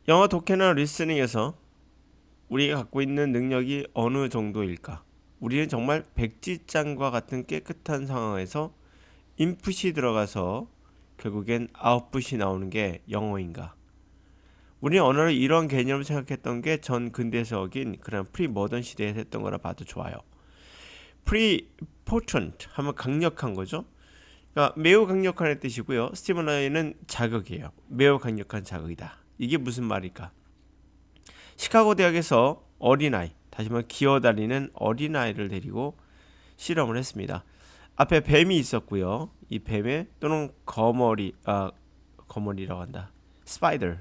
영어 독해나 리스닝에서 우리가 갖고 있는 능력이 어느 정도일까? 우리는 정말 백지장과 같은 깨끗한 상황에서 인풋이 들어가서 결국엔 아웃풋이 나오는 게 영어인가? 우리는 언어를 이런 개념을 생각했던 게 전 근대적인 그런 프리모던 시대에 했던 거라 봐도 좋아요. 프리포턴트 하면 강력한 거죠. 그러니까 매우 강력한 뜻이고요. 스티뮬라이는 자극이에요. 매우 강력한 자극이다. 이게 무슨 말일까? 시카고 대학에서 어린아이, 다시 말해 기어다니는 어린아이를 데리고 실험을 했습니다. 앞에 뱀이 있었고요. 이 뱀에 또는 거머리라고 한다. 스파이더,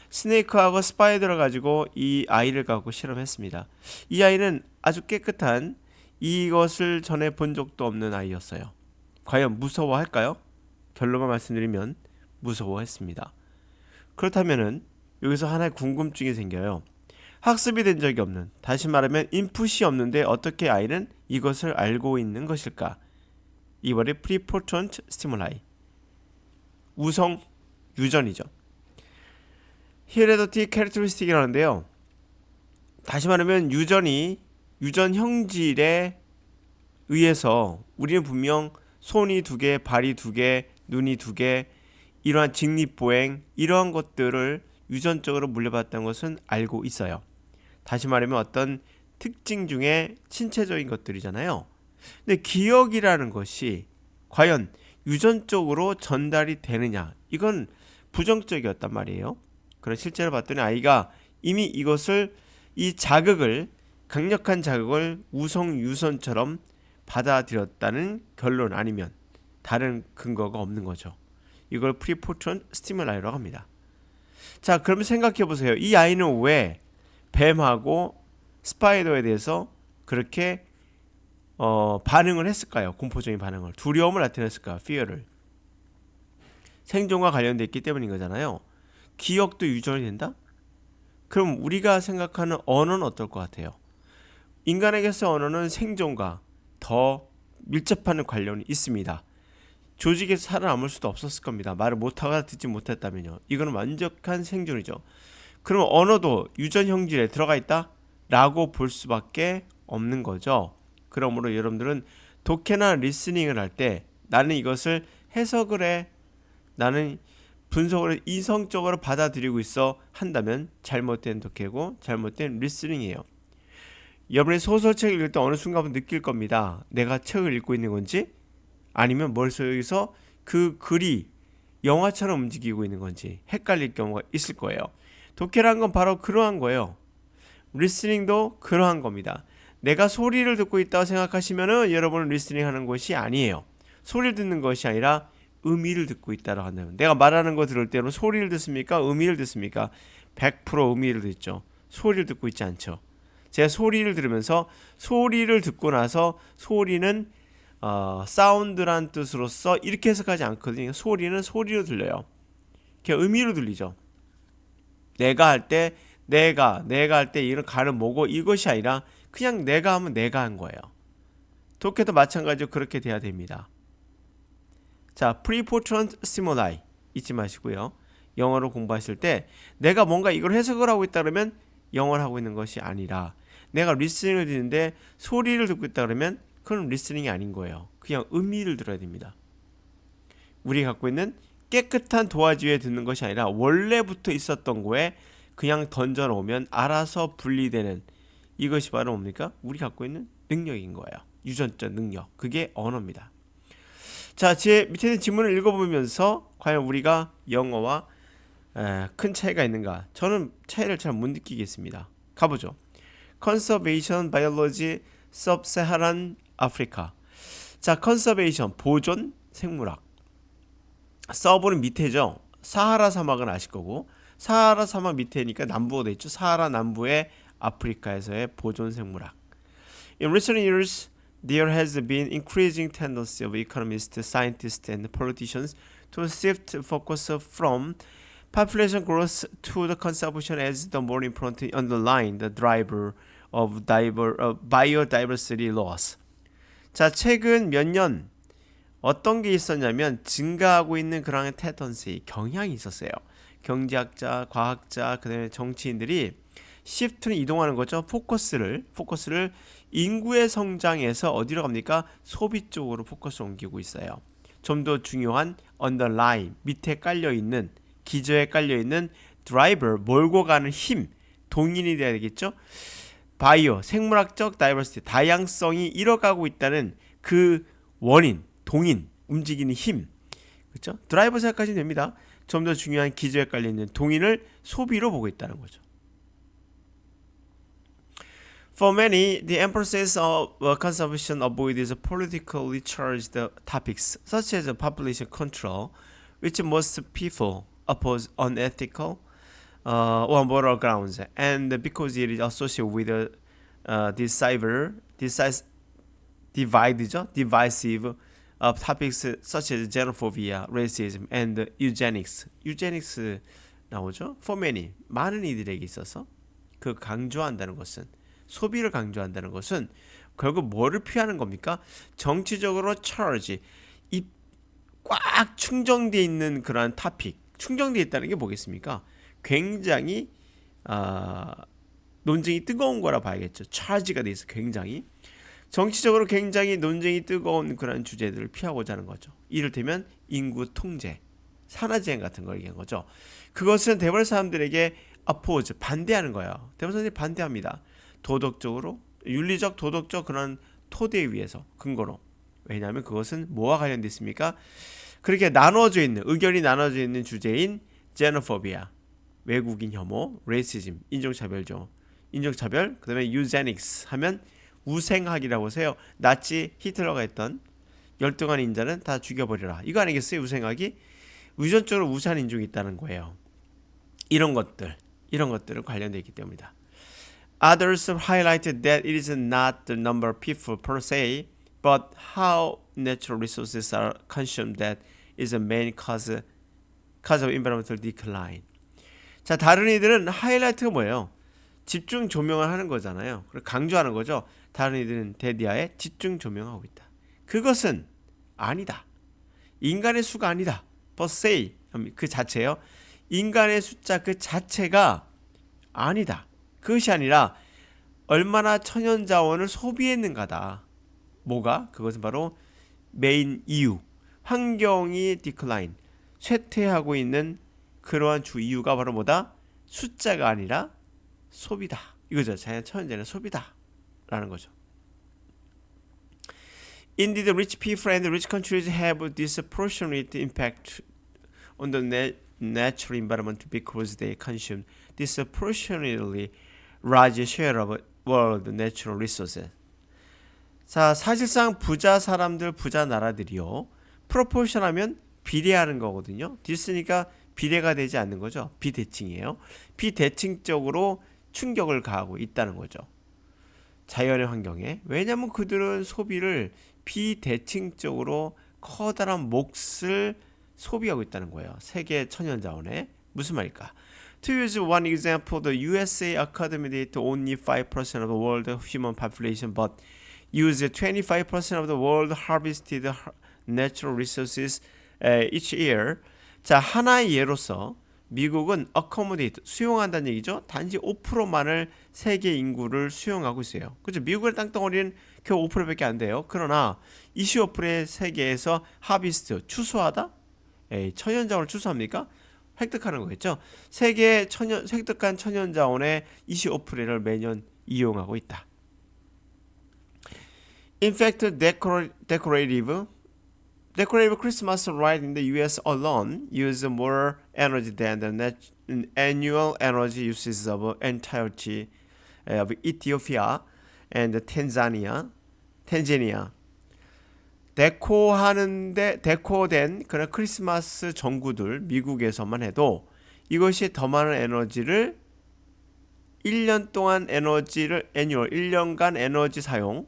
스네이크하고 스파이더를 가지고 이 아이를 갖고 실험했습니다. 이 아이는 아주 깨끗한 이것을 전에 본 적도 없는 아이였어요. 과연 무서워할까요? 결론만 말씀드리면 무서워했습니다. 그렇다면은 여기서 하나의 궁금증이 생겨요. 학습이 된 적이 없는, 다시 말하면 인풋이 없는데 어떻게 아이는 이것을 알고 있는 것일까? 이번에 프리포턴트 스티뮬라이, 우성 유전이죠. 히레더티 캐릭터리스틱이라는데요. 다시 말하면 유전 형질에 의해서 우리는 분명 손이 두 개, 발이 두 개, 눈이 두 개, 이러한 직립보행 이러한 것들을 유전적으로 물려받았다는 것은 알고 있어요. 다시 말하면 어떤 특징 중에 신체적인 것들이잖아요. 근데 기억이라는 것이 과연 유전적으로 전달이 되느냐, 이건 부정적이었단 말이에요. 그래서 실제로 봤더니 아이가 이미 이 자극을, 강력한 자극을 우성 유선처럼 받아들였다는 결론 아니면 다른 근거가 없는 거죠. 이걸 프리포턴 스티뮬라이라고 합니다. 자, 그러면 생각해 보세요. 이 아이는 왜 뱀하고 스파이더에 대해서 그렇게 반응을 했을까요? 공포적인 반응을, 두려움을 나타냈을까요? fear를. 생존과 관련돼 있기 때문인 거잖아요. 기억도 유전이 된다? 그럼 우리가 생각하는 언어는 어떨 것 같아요? 인간에게서 언어는 생존과 더 밀접한 관련이 있습니다. 조직에서 살아남을 수도 없었을 겁니다. 말을 못하거나 듣지 못했다면요. 이거는 완벽한 생존이죠. 그럼 언어도 유전 형질에 들어가 있다? 라고 볼 수밖에 없는 거죠. 그러므로 여러분들은 독해나 리스닝을 할 때 나는 이것을 해석을 해, 나는 분석을 해, 이성적으로 받아들이고 있어 한다면 잘못된 독해고 잘못된 리스닝이에요. 여러분이 소설책을 읽을 때 어느 순간 느낄 겁니다. 내가 책을 읽고 있는 건지 아니면 머릿속에서 그 글이 영화처럼 움직이고 있는 건지 헷갈릴 경우가 있을 거예요. 독해라는 건 바로 그러한 거예요. 리스닝도 그러한 겁니다. 내가 소리를 듣고 있다고 생각하시면은 여러분은 리스닝 하는 것이 아니에요. 소리를 듣는 것이 아니라 의미를 듣고 있다고 한다면, 내가 말하는 거 들을 때는 소리를 듣습니까? 의미를 듣습니까? 100% 의미를 듣죠. 소리를 듣고 있지 않죠. 제가 소리를 들으면서 소리를 듣고 나서 소리는 사운드란 뜻으로서 이렇게 해석하지 않거든요. 소리는 소리로 들려요. 그냥 의미로 들리죠. 내가 할 때 내가 할 때 이런 가는 뭐고 이것이 아니라 그냥 내가 하면 내가 한 거예요. 독해도 마찬가지로 그렇게 돼야 됩니다. 자, preportioned stimuli 잊지 마시고요. 영어로 공부하실 때 내가 뭔가 이걸 해석을 하고 있다 그러면 영어를 하고 있는 것이 아니라, 내가 리스닝을 듣는데 소리를 듣고 있다 그러면 그건 리스닝이 아닌 거예요. 그냥 의미를 들어야 됩니다. 우리가 갖고 있는 깨끗한 도화지에 듣는 것이 아니라 원래부터 있었던 거에 그냥 던져놓으면 알아서 분리되는, 이것이 바로 뭡니까? 우리 갖고 있는 능력인 거예요. 유전적 능력. 그게 언어입니다. 자, 제 밑에 있는 지문을 읽어보면서 과연 우리가 영어와 큰 차이가 있는가? 저는 차이를 잘 못 느끼겠습니다. 가보죠. Conservation Biology Sub-Saharan Africa. 자, Conservation 보존 생물학. 서브는 밑에죠. 사하라 사막은 아실 거고, 사하라 사막 밑에니까 남부가 돼 있죠. 사하라 남부의 아프리카에서의 보존 생물학. In recent years, there has been increasing tendency of economists, scientists, and politicians to shift focus from population growth to the conservation as the more important underlying the driver of biodiversity loss. 자, 최근 몇 년 어떤 게 있었냐면 증가하고 있는 그런 텐던시, 경향이 있었어요. 경제학자, 과학자, 그다음에 정치인들이 시프트는 이동하는 거죠. 포커스를 인구의 성장에서 어디로 갑니까? 소비 쪽으로 포커스를 옮기고 있어요. 좀 더 중요한 underline 밑에 깔려 있는 기저에 깔려 있는 드라이버 몰고 가는 힘 동인이 돼야 되겠죠. 바이오 생물학적 다이버시티 다양성이 잃어가고 있다는 그 원인 동인 움직이는 힘 그렇죠? 드라이버 생각하시면 됩니다. 좀 더 중요한 기저에 깔려 있는 동인을 소비로 보고 있다는 거죠. For many, the emphasis of conservation avoids politically charged topics such as population control, which most people oppose unethical on moral grounds, and because it is associated with divisive topics such as xenophobia, racism, and eugenics. eugenics 나오죠? For many, 많은 이들에게 있어서 그 강조한다는 것은 소비를 강조한다는 것은 결국 뭐를 피하는 겁니까? 정치적으로 charge 이 꽉 충정되어 있는 그러한 토픽 충정되어 있다는 게 뭐겠습니까? 굉장히 논쟁이 뜨거운 거라 봐야겠죠. charge가 돼 있어 굉장히 정치적으로 굉장히 논쟁이 뜨거운 그런 주제들을 피하고자 하는 거죠. 이를테면 인구 통제, 산화제한 같은 걸 얘기한 거죠. 그것은 대부분 사람들에게 oppose, 반대하는 거예요. 대부분 사람들이 반대합니다. 도덕적으로, 윤리적, 도덕적 그런 토대 위에서 근거로. 왜냐하면 그것은 뭐와 관련돼 있습니까? 그렇게 나눠져 있는, 의견이 나눠져 있는 주제인 xenophobia, 외국인 혐오, racism, 인종차별, 그 다음에 eugenics 하면 우생학이라고 하세요. 나치 히틀러가 했던 열등한 인자는 다 죽여버리라. 이거 아니겠어요? 우생학이 유전적으로 우수한 인종이 있다는 거예요. 이런 것들을 관련되어 있기 때문이다. Others highlighted that it is not the number of people per se, but how natural resources are consumed that is the main cause of environmental decline. 자, 다른 이들은 하이라이트가 뭐예요? 집중 조명을 하는 거잖아요. 그리고 강조하는 거죠. 다른 이들은 대디아에 집중 조명하고 있다. 그것은 아니다. 인간의 수가 아니다. per se 그 자체요. 인간의 숫자 그 자체가 아니다. 그것이 아니라 얼마나 천연자원을 소비했는가다. 뭐가? 그것은 바로 메인 이유. 환경이 디클라인, 쇠퇴하고 있는 그러한 주 이유가 바로 뭐다? 숫자가 아니라 소비다. 이거죠. 자연 천연자는 소비다. 라는 거죠. Indeed, rich people and rich countries have disproportionate impact on the natural environment because they consume disproportionately large share of world natural resources. 자, 사실상 부자 사람들, 부자 나라들이요. 프로포션 하면 비례하는 거거든요. 디스니까 비례가 되지 않는 거죠. 비대칭이에요. 비대칭적으로 충격을 가하고 있다는 거죠. 자연의 환경에. 왜냐하면 그들은 소비를 비대칭적으로 커다란 몫을 소비하고 있다는 거예요. 세계 천연자원에. 무슨 말일까? To use one example, the USA accommodates only 5% of the world human population, but use 25% of the world harvested natural resources each year. 자, 하나의 예로서 미국은 accommodate, 수용한다는 얘기죠. 단지 5%만을 세계 인구를 수용하고 있어요. 그렇죠? 미국의 땅덩어리는 겨우 5%밖에 안 돼요. 그러나 25%의 세계에서 harvest, 추수하다? 천연자원을 추수합니까? 획득하는 거겠죠. 세계 획득한 천연자원의 25%를 매년 이용하고 있다. In fact, decorative Christmas lights in the U.S. alone use more energy than the annual energy uses of entirety of Ethiopia and Tanzania. 데코된 그런 크리스마스 전구들 미국에서만 해도 이것이 더 많은 에너지를 1년 동안 에너지를 annual 1년간 에너지 사용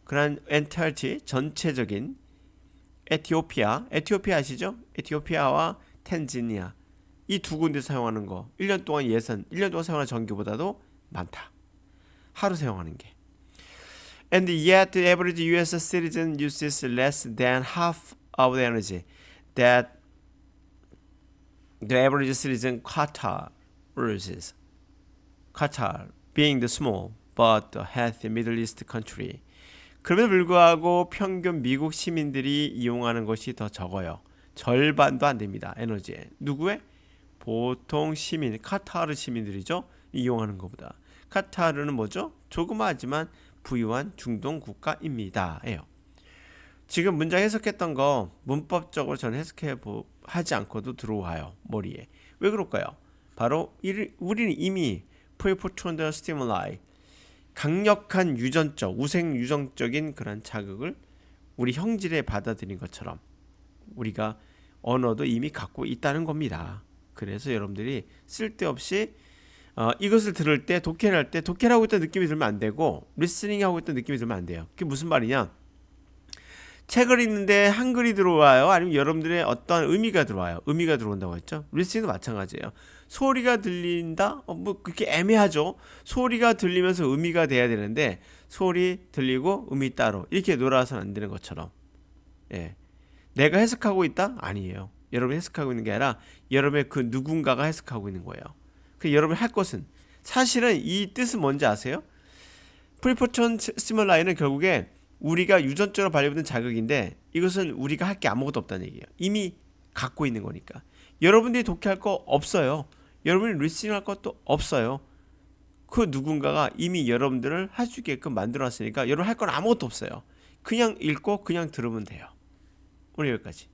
그런 entirety 전체적인 에티오피아 아시죠? 에티오피아와 탄자니아 이 두 군데 사용하는 거 1년 동안 1년 동안 사용하는 전기보다도 많다. 하루 사용하는 게. And yet the average US citizen uses less than half of the energy that The average citizen Qatar loses. Qatar being the small but the healthy Middle East country. 그럼에도 불구하고 평균 미국 시민들이 이용하는 것이 더 적어요. 절반도 안 됩니다. 에너지에. 누구의? 보통 시민, 카타르 시민들이죠. 이용하는 것보다. 카타르는 뭐죠? 조그마하지만 부유한 중동 국가입니다. 예요. 지금 문장 해석했던 거 문법적으로 저는 하지 않고도 들어와요. 머리에. 왜 그럴까요? 바로 우리는 이미 프리포천더 스티뮬라이 강력한 유전적, 우생 유전적인 그런 자극을 우리 형질에 받아들인 것처럼 우리가 언어도 이미 갖고 있다는 겁니다. 그래서 여러분들이 쓸데없이 이것을 들을 때 독해를 할 때 독해를 하고 있다는 느낌이 들면 안 되고 리스닝 하고 있다는 느낌이 들면 안 돼요. 그게 무슨 말이냐? 책을 읽는데 한글이 들어와요? 아니면 여러분들의 어떤 의미가 들어와요? 의미가 들어온다고 했죠? 리스닝도 마찬가지예요. 소리가 들린다? 뭐 그렇게 애매하죠. 소리가 들리면서 의미가 돼야 되는데 소리 들리고 의미 따로 이렇게 놀아서는 안 되는 것처럼. 예. 내가 해석하고 있다? 아니에요. 여러분이 해석하고 있는 게 아니라 여러분의 그 누군가가 해석하고 있는 거예요. 그 여러분이 할 것은 사실은 이 뜻은 뭔지 아세요? 프리포천 스티뮬라이는 결국에 우리가 유전적으로 발휘받는 자극인데 이것은 우리가 할 게 아무것도 없다는 얘기예요. 이미 갖고 있는 거니까. 여러분들이 독해할 거 없어요. 여러분이 리스닝할 것도 없어요. 그 누군가가 이미 여러분들을 할 수 있게끔 만들어놨으니까 여러분 할 건 아무것도 없어요. 그냥 읽고 그냥 들으면 돼요. 오늘 여기까지.